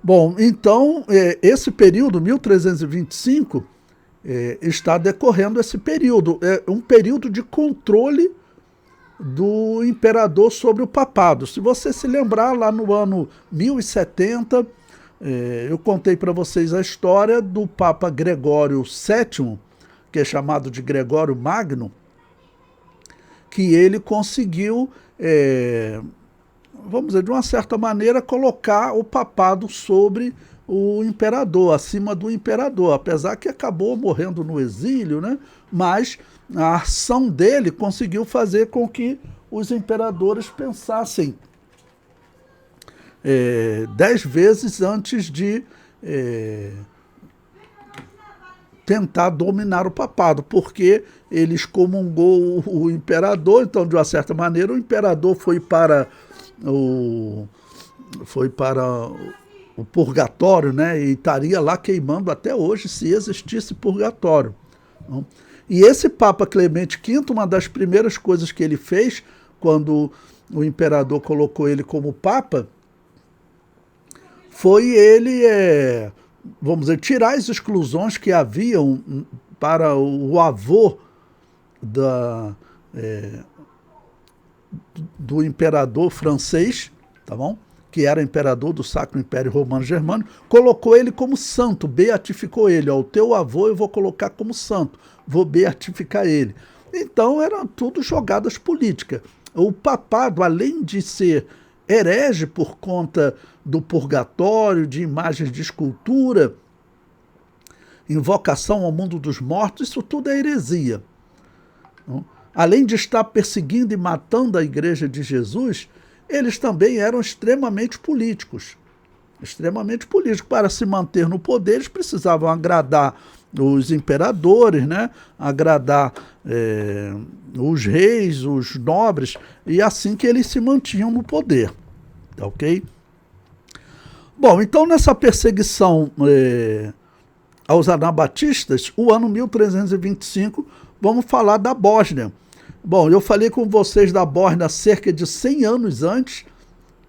Bom, então, esse período, 1325, está decorrendo esse período. É um período de controle do imperador sobre o papado. Se você se lembrar, lá no ano 1070, eu contei para vocês a história do Papa Gregório VII, que é chamado de Gregório Magno, que ele conseguiu, vamos dizer, de uma certa maneira, colocar o papado sobre o imperador, acima do imperador, apesar que acabou morrendo no exílio, né? Mas a ação dele conseguiu fazer com que os imperadores pensassem 10 vezes antes de tentar dominar o papado, porque ele excomungou o imperador. Então, de uma certa maneira, o imperador foi para o purgatório, né? E estaria lá queimando até hoje, se existisse purgatório. E esse Papa Clemente V, uma das primeiras coisas que ele fez, quando o imperador colocou ele como Papa, foi ele, vamos dizer, tirar as exclusões que haviam para o avô do imperador francês, tá bom? Que era imperador do Sacro Império Romano Germânico, colocou ele como santo, beatificou ele. O teu avô eu vou colocar como santo, vou beatificar ele. Então eram tudo jogadas políticas. O papado, além de ser herege por conta do purgatório, de imagens de escultura, invocação ao mundo dos mortos, isso tudo é heresia. Além de estar perseguindo e matando a Igreja de Jesus, eles também eram extremamente políticos. Extremamente políticos. Para se manter no poder, eles precisavam agradar os imperadores, né? Agradar os reis, os nobres, e assim que eles se mantinham no poder. Tá ok? Bom, então nessa perseguição aos anabatistas, o ano 1325, vamos falar da Bósnia. Bom, eu falei com vocês da Bósnia cerca de 100 anos antes,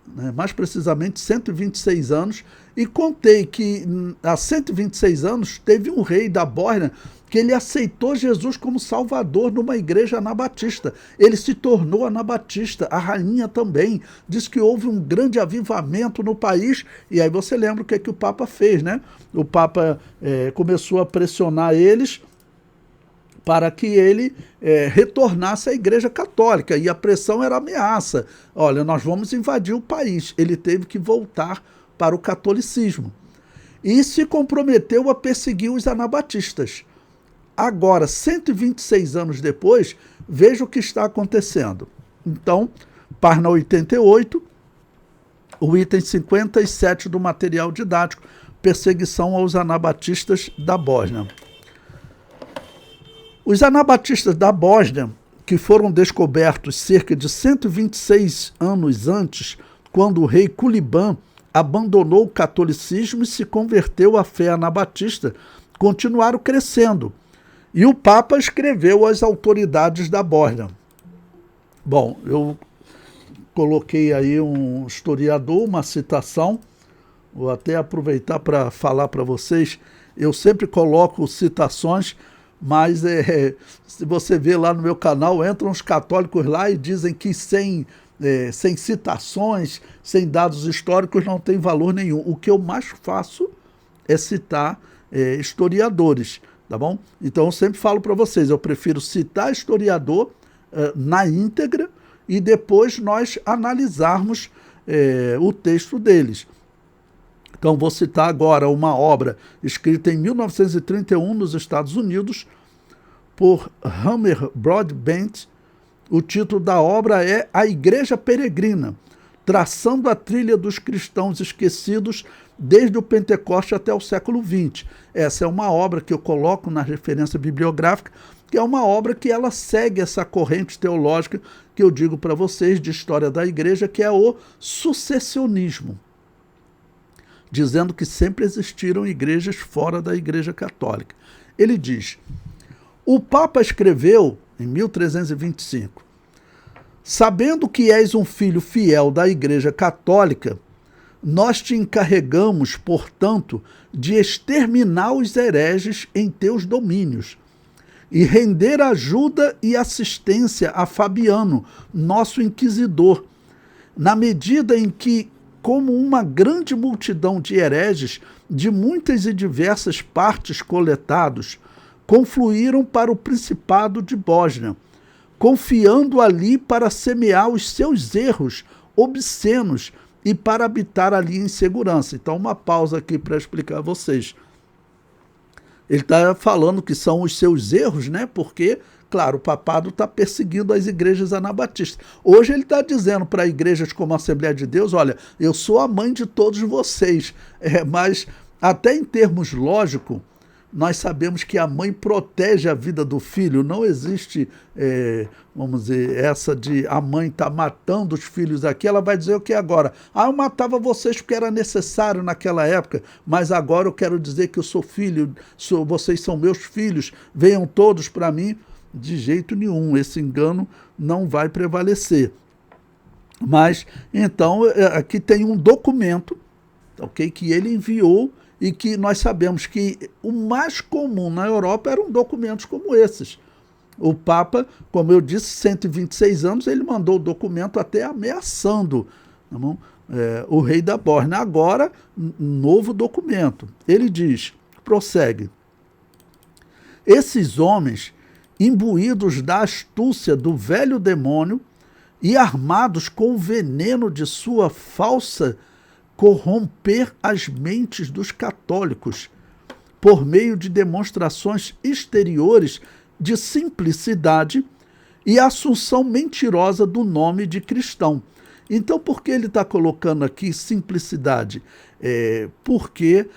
né, mais precisamente 126 anos, e contei que há 126 anos teve um rei da Bósnia que ele aceitou Jesus como salvador numa igreja anabatista. Ele se tornou anabatista, a rainha também. Diz que houve um grande avivamento no país, e aí você lembra o que o Papa fez, né? O Papa começou a pressionar eles para que ele retornasse à Igreja Católica, e a pressão era ameaça. Olha, nós vamos invadir o país. Ele teve que voltar para o catolicismo. E se comprometeu a perseguir os anabatistas. Agora, 126 anos depois, veja o que está acontecendo. Então, página 88, o item 57 do material didático, perseguição aos anabatistas da Bósnia. Os anabatistas da Bósnia, que foram descobertos cerca de 126 anos antes, quando o rei Culiban abandonou o catolicismo e se converteu à fé anabatista, continuaram crescendo. E o Papa escreveu às autoridades da Bósnia. Bom, eu coloquei aí um historiador, uma citação, vou até aproveitar para falar para vocês, eu sempre coloco citações, mas se você vê lá no meu canal, entram os católicos lá e dizem que sem citações, sem dados históricos, não tem valor nenhum. O que eu mais faço é citar historiadores, tá bom? Então eu sempre falo para vocês, eu prefiro citar historiador na íntegra e depois nós analisarmos o texto deles. Então vou citar agora uma obra escrita em 1931 nos Estados Unidos por Hammer Broadbent. O título da obra é A Igreja Peregrina, traçando a trilha dos cristãos esquecidos desde o Pentecoste até o século XX. Essa é uma obra que eu coloco na referência bibliográfica, que é uma obra que ela segue essa corrente teológica que eu digo para vocês de história da igreja, que é o sucessionismo, dizendo que sempre existiram igrejas fora da Igreja Católica. Ele diz: o Papa escreveu em 1325, sabendo que és um filho fiel da Igreja Católica, Nós te encarregamos, portanto, de exterminar os hereges em teus domínios e render ajuda e assistência a Fabiano, nosso inquisidor, na medida em que, como uma grande multidão de hereges de muitas e diversas partes coletados, confluíram para o Principado de Bósnia, confiando ali para semear os seus erros obscenos e para habitar ali em segurança. Então, uma pausa aqui para explicar a vocês. Ele está falando que são os seus erros, né? Porque, claro, o papado está perseguindo as igrejas anabatistas. Hoje ele está dizendo para igrejas como a Assembleia de Deus, olha, eu sou a mãe de todos vocês. Mas, até em termos lógicos, nós sabemos que a mãe protege a vida do filho. Não existe, vamos dizer, essa de a mãe estar matando os filhos aqui. Ela vai dizer o que agora? Eu matava vocês porque era necessário naquela época, mas agora eu quero dizer que eu sou filho, vocês são meus filhos, venham todos para mim. De jeito nenhum, esse engano não vai prevalecer. Mas, então, aqui tem um documento, ok, que ele enviou, e que nós sabemos que o mais comum na Europa eram documentos como esses. O Papa, como eu disse, 126 anos, ele mandou o documento até ameaçando, tá bom? O rei da Bósnia. Agora, novo documento. Ele diz, prossegue, esses homens, imbuídos da astúcia do velho demônio e armados com o veneno de sua falsa corromper as mentes dos católicos por meio de demonstrações exteriores de simplicidade e assunção mentirosa do nome de cristão. Então, por que ele está colocando aqui simplicidade? Porque,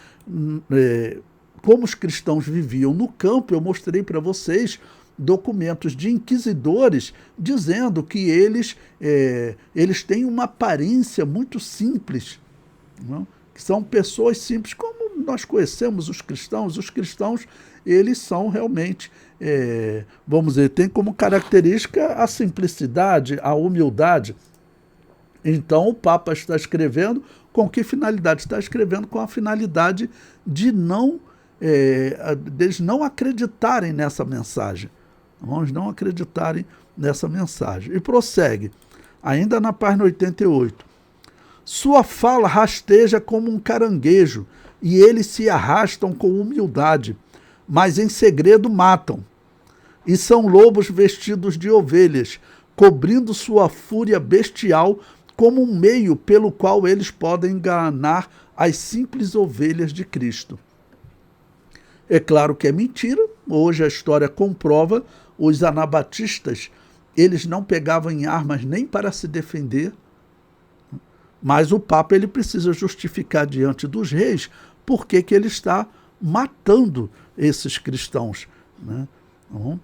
como os cristãos viviam no campo, eu mostrei para vocês documentos de inquisidores dizendo que eles têm uma aparência muito simples, não? Que são pessoas simples, como nós conhecemos os cristãos. Os cristãos, eles são realmente, vamos dizer, tem como característica a simplicidade, a humildade. Então o Papa está escrevendo com que finalidade? Está escrevendo com a finalidade de deles não acreditarem nessa mensagem. Vamos não acreditarem nessa mensagem. E prossegue, ainda na página 88. Sua fala rasteja como um caranguejo, e eles se arrastam com humildade, mas em segredo matam. E são lobos vestidos de ovelhas, cobrindo sua fúria bestial como um meio pelo qual eles podem enganar as simples ovelhas de Cristo. É claro que é mentira, hoje a história comprova, os anabatistas, eles não pegavam em armas nem para se defender, mas o Papa ele precisa justificar diante dos reis por que ele está matando esses cristãos, né? Então,